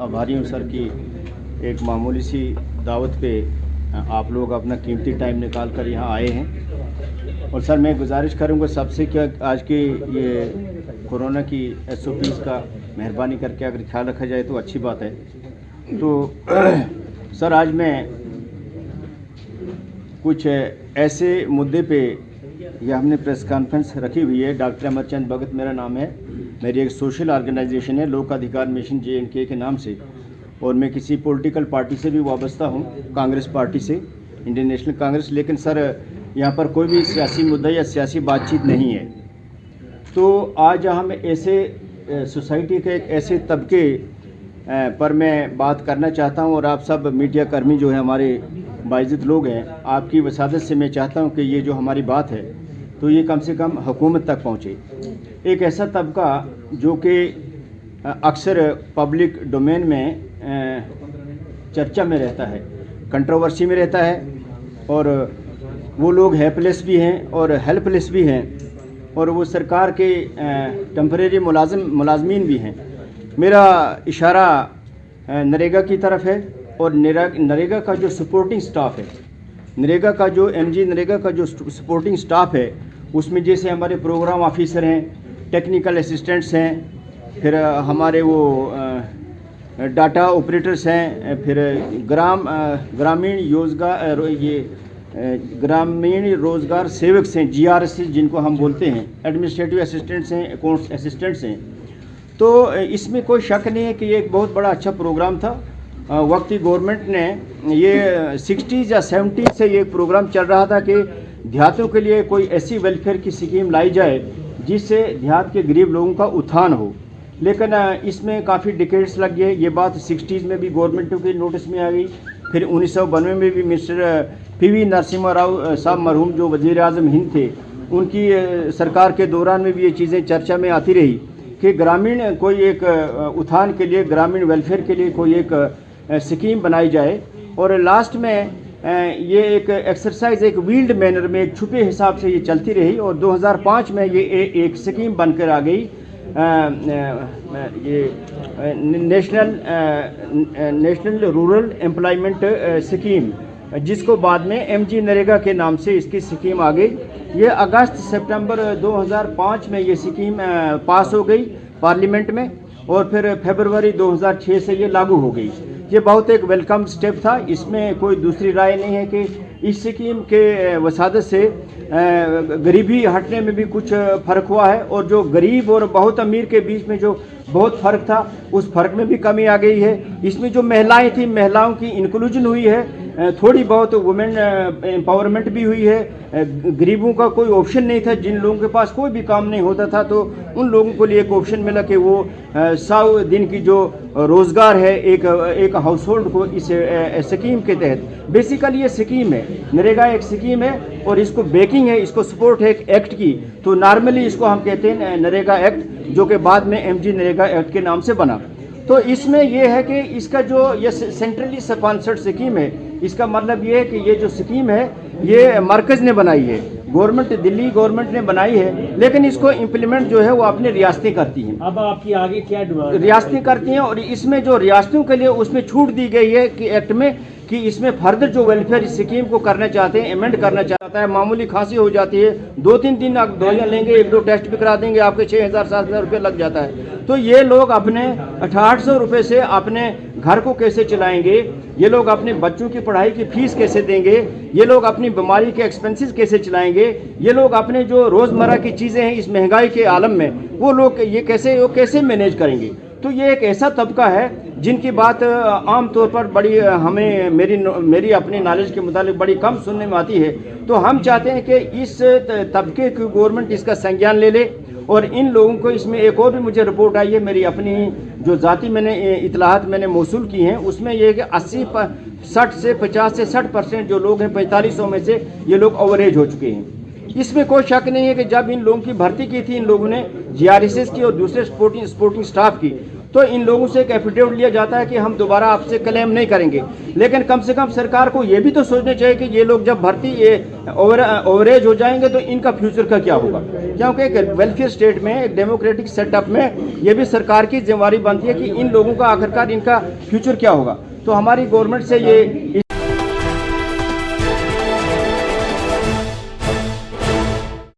आभारी हूँ सर कि एक मामूली सी दावत पे आप लोग अपना कीमती टाइम निकाल कर यहाँ आए हैं। और सर मैं गुजारिश करूँगा सबसे कि आज की ये कोरोना की SOPs का मेहरबानी करके अगर ख्याल रखा जाए तो अच्छी बात है। तो सर आज मैं कुछ ऐसे मुद्दे पे यह हमने प्रेस कॉन्फ्रेंस रखी हुई है। डॉक्टर अमरचंद भगत मेरा नाम है, मेरी एक सोशल ऑर्गेनाइजेशन है लोक अधिकार मिशन JNK के नाम से, और मैं किसी पॉलिटिकल पार्टी से भी वाबस्ता हूँ, कांग्रेस पार्टी से, इंडियन नेशनल कांग्रेस। लेकिन सर यहाँ पर कोई भी सियासी मुद्दा या सियासी बातचीत नहीं है। तो आज हम ऐसे सोसाइटी के एक ऐसे तबके पर मैं बात करना चाहता हूँ, और आप सब मीडिया कर्मी जो है हमारे बाइज़्ज़त लोग हैं, आपकी वसादत से मैं चाहता हूँ कि ये जो हमारी बात है तो ये कम से कम हुकूमत तक पहुँचे। एक ऐसा तबका जो कि अक्सर पब्लिक डोमेन में चर्चा में रहता है, कंट्रोवर्सी में रहता है, और वो लोग हेल्पलेस भी हैं और हेल्पलेस भी हैं, और वो सरकार के टेम्परेरी मुलाजमीन भी हैं। मेरा इशारा नरेगा की तरफ है, और नरेगा का जो सपोर्टिंग स्टाफ है, नरेगा का जो नरेगा का जो सपोर्टिंग स्टाफ है, उसमें जैसे हमारे प्रोग्राम ऑफिसर हैं, टेक्निकल असिस्टेंट्स हैं, फिर हमारे वो डाटा ऑपरेटर्स हैं, फिर ग्रामीण रोज़गार सेवक हैं, GRS जिनको हम बोलते हैं, एडमिनिस्ट्रेटिव असिस्टेंट्स हैं, अकाउंट्स असिस्टेंट्स हैं। तो इसमें कोई शक नहीं है कि ये एक बहुत बड़ा अच्छा प्रोग्राम था। वक्ती गवर्नमेंट ने ये 60s या 70s से ये प्रोग्राम चल रहा था कि देहातों के लिए कोई ऐसी वेलफेयर की स्कीम लाई जाए जिससे देहात के गरीब लोगों का उत्थान हो। लेकिन इसमें काफ़ी डिकेड्स लग गए। ये बात 60s में भी गवर्नमेंटों के नोटिस में आ गई, फिर 1992 में भी मिस्टर PV नरसिम्हा राव साहब मरहूम जो वज़ीर आज़म हिंद थे, उनकी सरकार के दौरान में भी ये चीज़ें चर्चा में आती रही कि ग्रामीण कोई एक उत्थान के लिए, ग्रामीण वेलफेयर के लिए कोई एक स्कीम बनाई जाए। और लास्ट में ये एक एक्सरसाइज एक व्हील्ड मैनर में, एक छुपे हिसाब से ये चलती रही, और 2005 में ये एक स्कीम बनकर आ गई, ये नेशनल रूरल एम्प्लॉयमेंट स्कीम, जिसको बाद में MG नरेगा के नाम से इसकी स्कीम आ गई। ये अगस्त सितंबर 2005 में ये स्कीम पास हो गई पार्लियामेंट में, और फिर फरवरी 2006 से ये लागू हो गई। ये बहुत एक वेलकम स्टेप था। इसमें कोई दूसरी राय नहीं है कि इस स्कीम के वसादत से गरीबी हटने में भी कुछ फ़र्क हुआ है, और जो गरीब और बहुत अमीर के बीच में जो बहुत फ़र्क था, उस फ़र्क में भी कमी आ गई है। इसमें जो महिलाएं थी, महिलाओं की इंक्लूजन हुई है, थोड़ी बहुत वुमेन एम्पावरमेंट भी हुई है। गरीबों का कोई ऑप्शन नहीं था, जिन लोगों के पास कोई भी काम नहीं होता था तो उन लोगों को लिए एक ऑप्शन मिला कि वो 100 दिन की जो रोज़गार है एक हाउस होल्ड को इस स्कीम के तहत। बेसिकली ये स्कीम है, नरेगा एक स्कीम है, और इसको बेकिंग है, इसको सपोर्ट है एक एक्ट की। तो नॉर्मली इसको हम कहते हैं नरेगा एक्ट, जो कि बाद में MG नरेगा एक्ट के नाम से बना। तो इसमें यह है कि इसका जो ये सेंट्रली स्पॉन्सर्ड स्कीम है, इसका मतलब ये है कि ये जो स्कीम है ये मरकज़ ने बनाई है, गवर्नमेंट, दिल्ली गवर्नमेंट ने बनाई है, लेकिन इसको इम्प्लीमेंट जो है वो अपनी रियासतें करती हैं। अब आपकी आगे क्या डिमांड? रियासतें करती हैं, और इसमें जो रियासतों के लिए उसमें छूट दी गई है कि एक्ट में, कि इसमें फर्दर जो वेलफेयर स्कीम को करना चाहते हैं, अमेंड करना चाहता है, मामूली खांसी हो जाती है, 2-3 दिन आप दवाइयाँ लेंगे, 1-2 टेस्ट भी करा देंगे, आपके 6,000-7,000 रुपये लग जाता है। तो ये लोग अपने 800 रुपये से अपने घर को कैसे चलाएंगे, ये लोग अपने बच्चों की पढ़ाई की फीस कैसे देंगे, ये लोग अपनी बीमारी के एक्सपेंसेस कैसे चलाएंगे, ये लोग अपने जो रोज़मर्रा की चीज़ें हैं इस महंगाई के आलम में, वो लोग ये कैसे मैनेज करेंगे। तो ये एक ऐसा तबका है जिनकी बात आम तौर पर बड़ी हमें मेरी अपनी नॉलेज के मुताबिक बड़ी कम सुनने में आती है। तो हम चाहते हैं कि इस तबके की गवर्नमेंट इसका संज्ञान ले ले, और इन लोगों को इसमें एक और भी मुझे रिपोर्ट आई है, मेरी अपनी जो ज़ाती मैंने इतलाहात मैंने मौसूल की हैं, उसमें यह है कि 50 से 60% जो लोग हैं 4500 में से ये लोग ओवरेज हो चुके हैं। इसमें कोई शक नहीं है कि जब इन लोगों की भर्ती की थी इन लोगों ने GRS की और दूसरे सपोर्टिंग स्टाफ की, तो इन लोगों से एक एफिडेविट लिया जाता है कि हम दोबारा आपसे क्लेम नहीं करेंगे। लेकिन कम से कम सरकार को ये भी तो सोचना चाहिए कि ये लोग जब भर्ती ओवरेज हो जाएंगे तो इनका फ्यूचर का क्या होगा, क्योंकि एक वेलफेयर स्टेट में, एक डेमोक्रेटिक सेटअप में ये भी सरकार की जिम्मेदारी बनती है कि इन लोगों का आखिरकार इनका फ्यूचर क्या होगा। तो हमारी गवर्नमेंट से ये